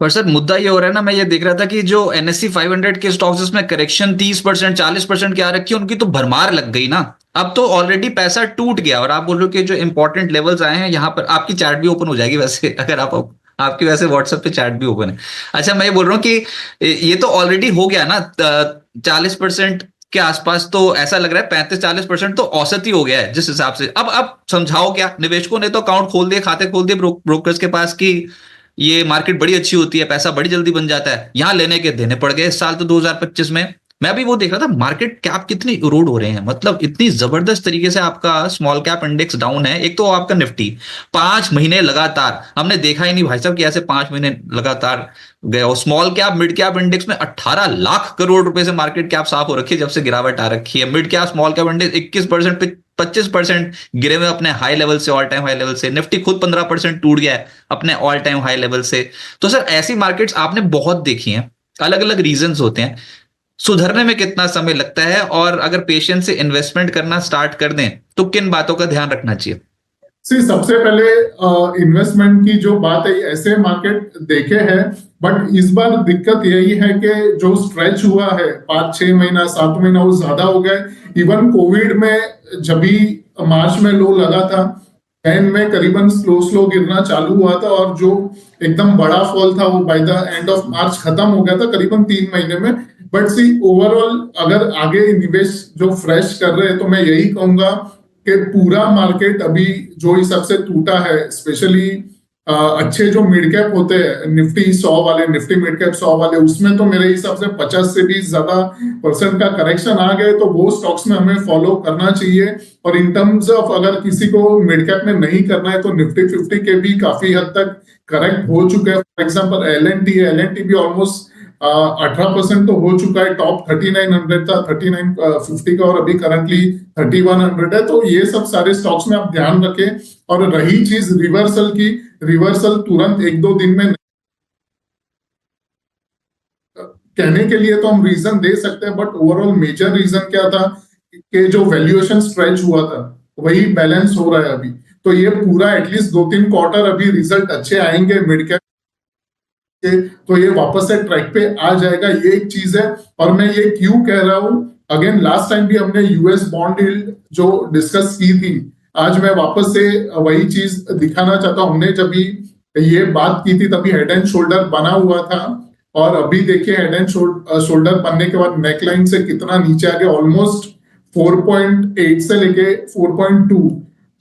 पर सर मुद्दा ये हो रहा है ना, मैं ये देख रहा था कि जो NSE 500 के स्टॉक्स जिसमें करेक्शन 30% 40% की आ रखी है, उनकी तो भरमार लग गई ना। अब तो ऑलरेडी पैसा टूट गया, और आप बोल रहे हो कि जो इंपॉर्टेंट लेवल्स आए हैं यहाँ पर, आपकी चैट भी ओपन हो जाएगी वैसे अगर आप, आपकी वैसे व्हाट्सएप पे चैट भी ओपन है। अच्छा, मैं ये बोल रहा हूँ कि ये तो ऑलरेडी हो गया ना 40% के आसपास, तो ऐसा लग रहा है 35-40% तो औसत ही हो गया है जिस हिसाब से। अब समझाओ क्या, निवेशकों ने तो अकाउंट खोल दिए, खाते खोल दिए ब्रोकर्स के पास की ये मार्केट बड़ी अच्छी होती है, पैसा बड़ी जल्दी बन जाता है, यहां लेने के देने पड़ गए इस साल तो 2025 में। मैं अभी वो देख रहा था, मार्केट कैप कितनी इरोड हो रहे हैं, मतलब इतनी जबरदस्त तरीके से आपका स्मॉल कैप इंडेक्स डाउन है। एक तो आपका निफ्टी 5 महीने लगातार, हमने देखा ही नहीं भाई साहब कि ऐसे 5 महीने लगातार गए। और small cap mid cap index में 18 लाख करोड़ रुपए से मार्केट कैप साफ हो रखी है जब से गिरावट आ रखी है। Mid cap small cap index 21% पे 25% गिरे हुए अपने हाई लेवल से, ऑल टाइम हाई लेवल से। निफ्टी खुद 15% टूट गया है अपने ऑल टाइम हाई लेवल से। तो सर ऐसी मार्केट्स आपने बहुत देखी हैं, अलग अलग रीजंस होते हैं। सुधरने में कितना समय लगता है, और अगर पेशेंस से इन्वेस्टमेंट करना स्टार्ट कर दें तो किन बातों का ध्यान रखना चाहिए? सबसे पहले इन्वेस्टमेंट की जो बात है, ऐसे मार्केट देखे हैं, बट इस बार दिक्कत यही है कि जो स्ट्रेच हुआ है 5-6 महीना 7 महीना वो ज्यादा हो गया है। इवन कोविड में जब भी मार्च में लो लगा था, एंड में करीबन स्लो स्लो गिरना चालू हुआ था, और जो एकदम बड़ा फॉल था वो by the end of March खत्म हो गया था करीबन 3 महीने में। बट सी ओवरऑल अगर आगे निवेश जो फ्रेश कर रहे हैं, तो मैं यही कहूंगा कि पूरा मार्केट अभी जो हिसाब से टूटा है, स्पेशली अच्छे जो मिड कैप होते हैं, निफ्टी 100 वाले, निफ्टी मिड कैप 100 वाले, उसमें तो मेरे हिसाब से 50 से भी ज्यादा परसेंट का करेक्शन आ गए, तो वो स्टॉक्स में हमें फॉलो करना चाहिए। और इन टर्म्स ऑफ अगर किसी को मिड कैप में नहीं करना है, तो निफ्टी 50 के भी काफी हद तक करेक्ट हो चुके हैं। For example L N T भी ऑलमोस्ट 18% तो हो चुका है। टॉप 3900 था, 3950 का, और अभी करंटली 3100 है। तो ये सब सारे स्टॉक्स में आप ध्यान रखें। और रही चीज रिवर्सल की, रिवर्सल तुरंत 1-2 दिन में कहने के लिए तो हम रीजन दे सकते हैं, बट ओवरऑल मेजर रीजन क्या था कि जो वैल्यूएशन स्ट्रेच हुआ था वही बैलेंस हो रहा है अभी। तो ये पूरा एटलीस्ट 2-3 क्वार्टर अभी रिजल्ट अच्छे आएंगे मिड कैप के, तो ये वापस से ट्रैक पे आ जाएगा, ये एक चीज है। और मैं ये क्यों कह रहा हूं, अगेन लास्ट टाइम भी हमने यूएस बॉन्ड डील जो डिस्कस की थी, आज मैं वापस से वही चीज दिखाना चाहता हूं। हमने जब भी ये बात की थी तभी हेड एंड शोल्डर बना हुआ था, और अभी देखिए हेड एंड शोल्डर बनने के बाद नेकलाइन से कितना नीचे आ गया, ऑलमोस्ट 4.8 से लेके 4.2।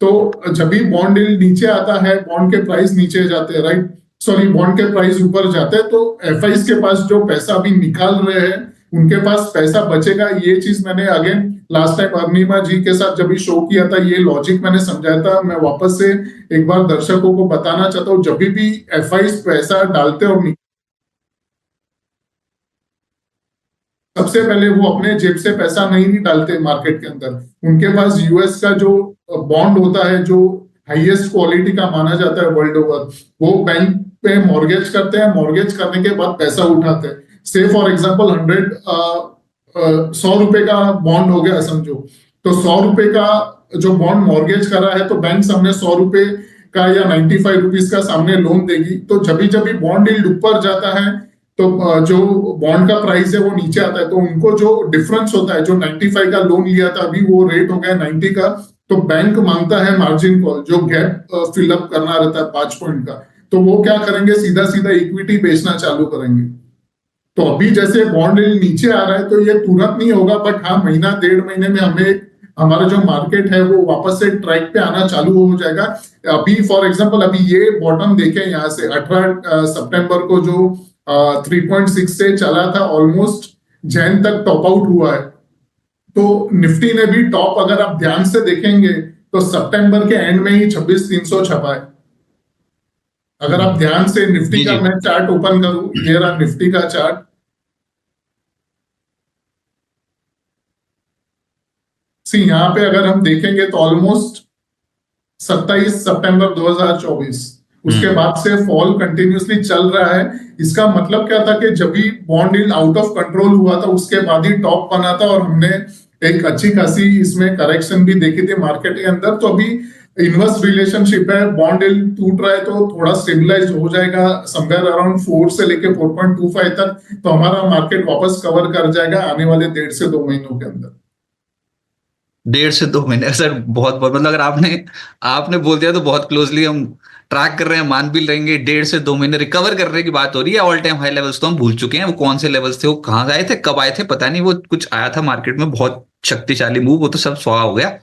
तो जब भी बॉन्ड डील नीचे आता है, बॉन्ड के प्राइस नीचे जाते हैं, राइट, सॉरी बॉन्ड के प्राइस ऊपर जाते हैं, तो एफआईज के पास जो पैसा अभी निकाल रहे हैं उनके पास पैसा बचेगा। ये चीज मैंने अगेन लास्ट टाइम अरुणिमा जी के साथ जब भी शो किया था, ये लॉजिक मैंने समझाया था। मैं वापस से एक बार दर्शकों को बताना चाहता हूँ, जब भी एफआईज पैसा डालते और सबसे पहले वो अपने जेब से पैसा नहीं डालते मार्केट के अंदर, उनके पास यूएस का जो बॉन्ड होता है, जो हाईएस्ट क्वालिटी का माना जाता है वर्ल्ड ओवर, वो बैंक पे मॉर्गेज करते हैं, मॉर्गेज करने के बाद पैसा उठाते हैं। से फॉर एग्जांपल 100 रुपए का बॉन्ड हो गया समझो, तो 100 रुपए का जो बॉन्ड मॉर्गेज करा है, तो बैंक सामने 100 रुपए का या 95 रुपीज का सामने लोन देगी। तो जब भी बॉन्ड यील्ड ऊपर जाता है, तो जो बॉन्ड का प्राइस है वो नीचे आता है, तो उनको जो डिफरेंस होता है, जो 95 का लोन लिया था अभी वो रेट हो गया 90 का, तो बैंक मांगता है मार्जिन कॉल, जो गैप फिलअप करना रहता है 5 पॉइंट का। तो वो क्या करेंगे, सीधा सीधा इक्विटी बेचना चालू करेंगे। तो अभी जैसे बॉन्ड नीचे आ रहा है, तो ये तुरंत नहीं होगा, बट हाँ महीना 1.5 महीने में हमें हमारा जो मार्केट है वो वापस से ट्रैक पे आना चालू हो जाएगा। अभी फॉर एग्जांपल अभी ये बॉटम देखें, यहाँ से 18 सितंबर को जो 3.6 से चला था, ऑलमोस्ट जैन तक टॉप आउट हुआ है। तो निफ्टी ने भी टॉप अगर आप ध्यान से देखेंगे तो सितंबर के एंड में ही 26,300 छपा है। अगर आप ध्यान से निफ्टी जी का जी। मैं चार्ट ओपन करूं, ये रहा निफ्टी का चार्ट। सी यहाँ पे अगर हम देखेंगे तो ऑलमोस्ट 27 सितंबर 2024, उसके बाद से फॉल कंटिन्यूसली चल रहा है। इसका मतलब क्या था कि जब भी bond yield out of control हुआ था, उसके बाद ही टॉप बना था, और हमने एक अच्छी खासी इसमें करेक्शन भी देखी थी मार्केट के अंदर। तो अभी इनवर्स रिलेशनशिप है, बॉन्ड यील्ड टूट रहा है तो थोड़ा स्टेबलाइज हो जाएगा समवेयर अराउंड 4 से लेके 4.25 तक, तो हमारा मार्केट वापस कवर कर जाएगा आने वाले 1.5 से 2 महीनों के अंदर। 1.5 से 2 महीने सर, बहुत बहुत मतलब अगर आपने आपने बोल दिया तो बहुत क्लोजली हम ट्रैक कर रहे हैं, मान भी लेंगे। 1.5 से 2 महीने रिकवर करने की बात हो रही है। ऑल टाइम हाई लेवल्स तो हम भूल चुके हैं, वो कौन से लेवल्स थे, वो कहाँ आए थे, कब आए थे पता नहीं। वो कुछ आया था मार्केट में बहुत शक्तिशाली मूव, वो तो सब स्वाहा हो गया।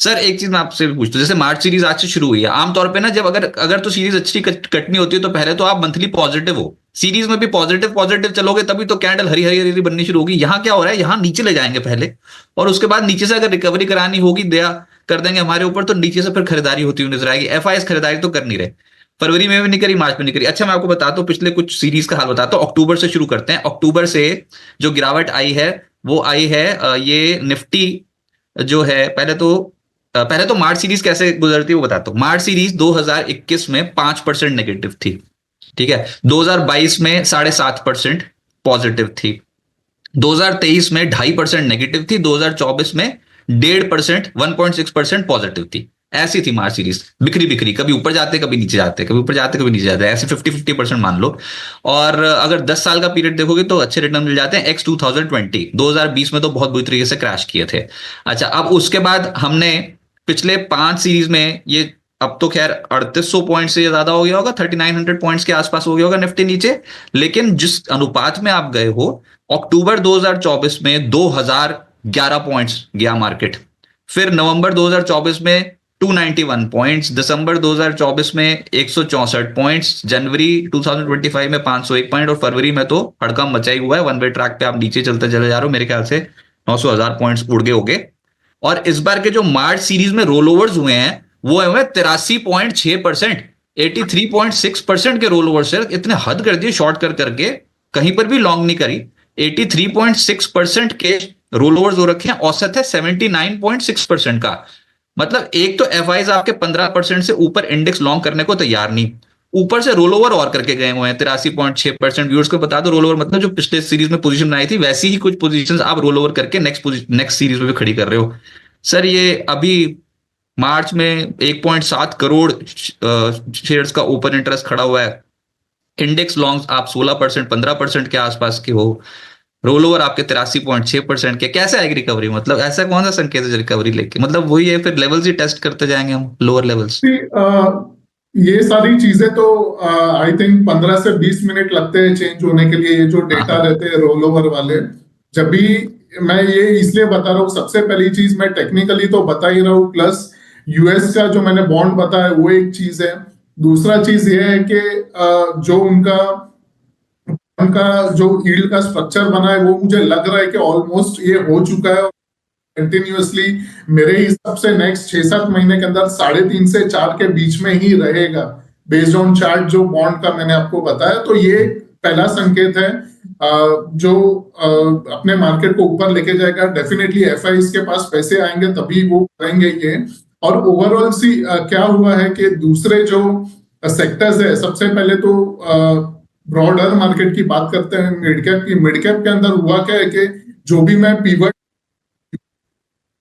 सर एक चीज मैं आपसे भी पूछता हूँ, जैसे मार्च सीरीज आज से शुरू हुई है, आमतौर पे ना जब अगर अगर तो सीरीज अच्छी कटनी होती है तो पहले तो आप मंथली पॉजिटिव हो, सीरीज में भी पॉजिटिव पॉजिटिव चलोगे तभी तो कैंडल हरी हरी हरी बननी शुरू होगी। यहाँ क्या हो रहा है, यहाँ नीचे ले जाएंगे पहले, और उसके बाद नीचे से अगर रिकवरी करानी होगी, दया कर देंगे हमारे ऊपर, तो नीचे से फिर खरीदारी होती हुई नजर आएगी। एफआईएस खरीदारी तो कर नहीं रहे, फरवरी में भी नहीं करी, मार्च में नहीं करी। अच्छा मैं आपको बताता हूँ पिछले कुछ सीरीज का हाल बताता हूँ। अक्टूबर से शुरू करते हैं। अक्टूबर से जो गिरावट आई है वो आई है ये निफ्टी जो है, पहले तो मार्च सीरीज कैसे गुजरती है वो बताता हूँ। मार्च सीरीज 2021 में 5% नेगेटिव थी, ठीक है। 2022 में 7.5% पॉजिटिव थी, 2023 में 2.5% नेगेटिव थी, 2024 में 1.5% 1.6% पॉजिटिव थी। ऐसी थी मार्च सीरीज, बिखरी बिखरी, कभी ऊपर जाते कभी नीचे जाते, कभी ऊपर जाते कभी नीचे जाते, ऐसे 50-50% मान लो। और अगर 10 साल का पीरियड देखोगे तो अच्छे रिटर्न मिल जाते हैं। एक्स 2020 में तो बहुत बुरी तरीके से क्रैश किए थे। अच्छा अब उसके बाद हमने पिछले 5 सीरीज में ये, अब तो खैर 3800 पॉइंट से ज्यादा हो गया होगा, 3900 पॉइंट्स के आसपास हो गया होगा निफ्टी नीचे। लेकिन जिस अनुपात में आप गए हो, अक्टूबर 2024 में 2011 पॉइंट्स गया मार्केट, फिर नवंबर 2024 में 291 पॉइंट्स, दिसंबर 2024 में 164 पॉइंट्स, जनवरी 2025 में 501 पॉइंट, और फरवरी में तो हड़कंप मचा ही हुआ है। वन वे ट्रैक पे आप नीचे चलते चले जा रहे हो, मेरे ख्याल से 900,000 पॉइंट्स उड़ गए होंगे। और इस बार के जो मार्च सीरीज में रोल ओवर्स हुए हैं वो हुए 83.6%, 83.6% के रोल ओवर्स। इतने हद कर दिए शॉर्ट कर करके, कहीं पर भी लॉन्ग नहीं करी। 83.6% के रोल ओवर्स हो रखे हैं, औसत है 79.6% का। मतलब एक तो एफ आपके 15% से ऊपर इंडेक्स लॉन्ग करने को तैयार नहीं, ऊपर से रोल ओवर और करके गए हुए हैं 83.6%। व्यूअर्स को बता दो रोल ओवर मतलब जो पिछले सीरीज में पोजीशन बनाई थी वैसी ही कुछ पोजीशंस आप रोल ओवर करके नेक्स्ट सीरीज में भी खड़ी कर रहे हो। सर ये अभी मार्च में 1.7 करोड़ शेयर्स का ओपन इंटरेस्ट खड़ा हुआ है, इंडेक्स लॉन्ग आप 16% 15% के आसपास के हो, रोल ओवर आपके 83.6% के, कैसे आएगी रिकवरी? मतलब ऐसा कौन सा संकेत है रिकवरी लेके? मतलब वही है, फिर लेवल्स ही टेस्ट करते जाएंगे हम, लोअर लेवल्स। ये सारी चीजें तो आई थिंक 15 से 20 मिनट लगते हैं चेंज होने के लिए। ये जो डेटा हाँ रहते हैं रोल ओवर वाले, जब भी मैं ये इसलिए बता रहा हूँ, सबसे पहली चीज मैं टेक्निकली तो बता ही रहा हूँ, प्लस यूएस का जो मैंने बॉन्ड बताया वो एक चीज है। दूसरा चीज ये है कि जो उनका उनका जो यील्ड का स्ट्रक्चर बना है वो मुझे लग रहा है कि ऑलमोस्ट ये हो चुका है कंटिन्यूअसली। मेरे हिसाब से नेक्स्ट 6-7 महीने के अंदर 3.5 से 4 के बीच में ही रहेगा, बेस्ड ऑन चार्ट जो बॉन्ड का मैंने आपको बताया। तो ये पहला संकेत है जो अपने मार्केट को ऊपर लेके जाएगा। डेफिनेटली एफआईज के पास पैसे आएंगे तभी वो करेंगे ये। और ओवरऑल सी क्या हुआ है कि दूसरे जो सेक्टर्स है, सबसे पहले तो ब्रॉडर मार्केट की बात करते हैं, मिड कैप की। मिड कैप के अंदर हुआ क्या है कि जो भी मैं पीवट,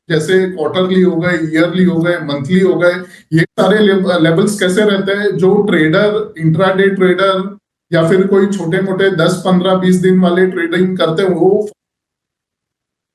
जैसे क्वार्टरली हो गए, ईयरली हो गए, मंथली हो गए, ये सारे लेवल्स कैसे रहते हैं, जो ट्रेडर, इंट्राडे ट्रेडर या फिर कोई छोटे मोटे 10-15-20 दिन वाले ट्रेडिंग करते हैं, वो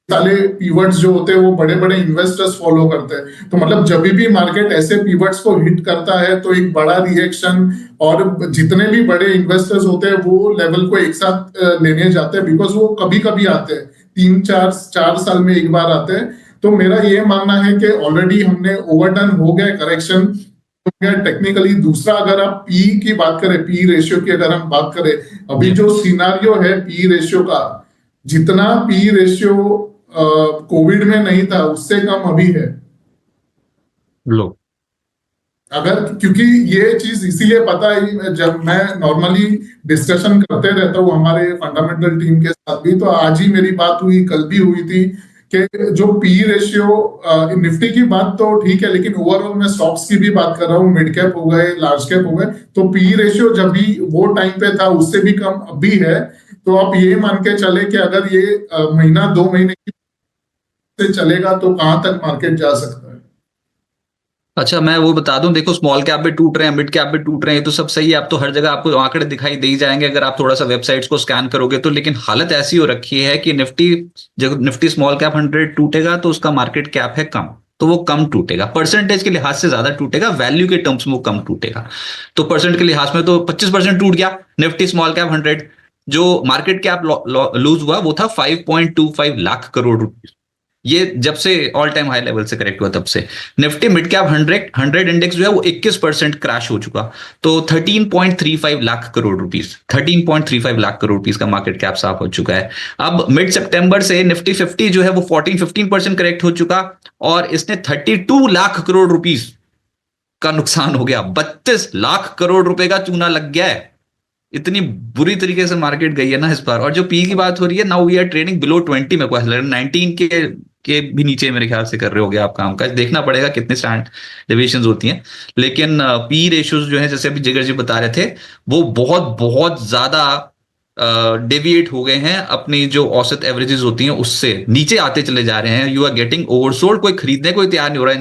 सारे पीवर्ड्स जो होते हैं वो बड़े बड़े इन्वेस्टर्स फॉलो करते हैं। तो मतलब जब भी मार्केट ऐसे पीवर्ड्स को हिट करता है तो एक बड़ा रिएक्शन, और जितने भी बड़े इन्वेस्टर्स होते हैं वो लेवल को एक साथ लेने जाते हैं, बिकॉज वो कभी कभी आते हैं, 3-4 साल में एक बार आते हैं। तो मेरा ये मानना है कि ऑलरेडी हमने ओवरडन हो गया करेक्शन टेक्निकली। दूसरा, अगर आप पी की बात करें, पी रेशियो की अगर हम बात करें, अभी जो सिनारियो है पी रेशियो का, जितना पी रेशियो कोविड में नहीं था उससे कम अभी है। लो अगर, क्योंकि ये चीज इसीलिए पता है, जब मैं नॉर्मली डिस्कशन करते रहता हूँ हमारे फंडामेंटल टीम के साथ भी, तो आज ही मेरी बात हुई, कल भी हुई थी, कि जो पी रेशियो, निफ्टी की बात तो ठीक है, लेकिन ओवरऑल मैं स्टॉक्स की भी बात कर रहा हूँ, मिड कैप हो गए, लार्ज कैप हो गए, तो पी रेशियो जब भी वो टाइम पे था उससे भी कम अभी है। तो आप ये मान के चले कि अगर ये महीना 2 महीने से चलेगा तो कहां तक मार्केट जा सकता है। अच्छा, मैं वो बता दूं, देखो स्मॉल कैप भी टूट रहे हैं, मिड कैप भी टूट रहे हैं, ये तो सब सही है। आप तो हर जगह आपको आंकड़े दिखाई दे ही जाएंगे अगर आप थोड़ा सा वेबसाइट्स को स्कैन करोगे तो। लेकिन हालत ऐसी हो रखी है कि निफ्टी, जब निफ्टी स्मॉल कैप 100 टूटेगा तो उसका मार्केट कैप है कम, तो वो कम टूटेगा। परसेंटेज के लिहाज से ज्यादा टूटेगा, वैल्यू के टर्म्स में वो कम टूटेगा। तो परसेंट के लिहाज में तो 25% टूट गया निफ्टी स्मॉल कैप 100। जो मार्केट कैप लूज हुआ वो था 5.25 लाख करोड़ रुपए, ये जब से ऑल टाइम हाई लेवल से करेक्ट हुआ तब से। निफ्टी मिड कैप 100 इंडेक्स जो है वो 21% क्रैश हो चुका। तो 13.35 लाख करोड़ रुपीस, 13.35 लाख करोड़ रुपीस का मार्केट कैप साफ हो चुका है। अब मिड सितंबर से निफ्टी 50 जो है वो 15% करेक्ट हो चुका, और इसने 32 लाख करोड़ रुपीस का नुकसान हो गया। 32 लाख करोड़ रुपए का चूना लग गया है। इतनी बुरी तरीके से मार्केट गई है ना इस बार। और जो पी की बात हो रही है, now we are trading below 20, में को 19 के भी नीचे मेरे ख्याल से कर रहे होगे आप काम का। देखना पड़ेगा कितने स्टैंड डेविएशंस होती हैं। लेकिन पी रेशियोज जो है, जैसे अभी जिगर जी बता रहे थे, वो बहुत बहुत ज्यादा डेविएट हो गए हैं अपनी जो औसत एवरेजेस होती हैं उससे नीचे आते चले जा रहे हैं। यू आर गेटिंग ओवरसोल्ड, कोई खरीदने को तैयार नहीं हो रहा है।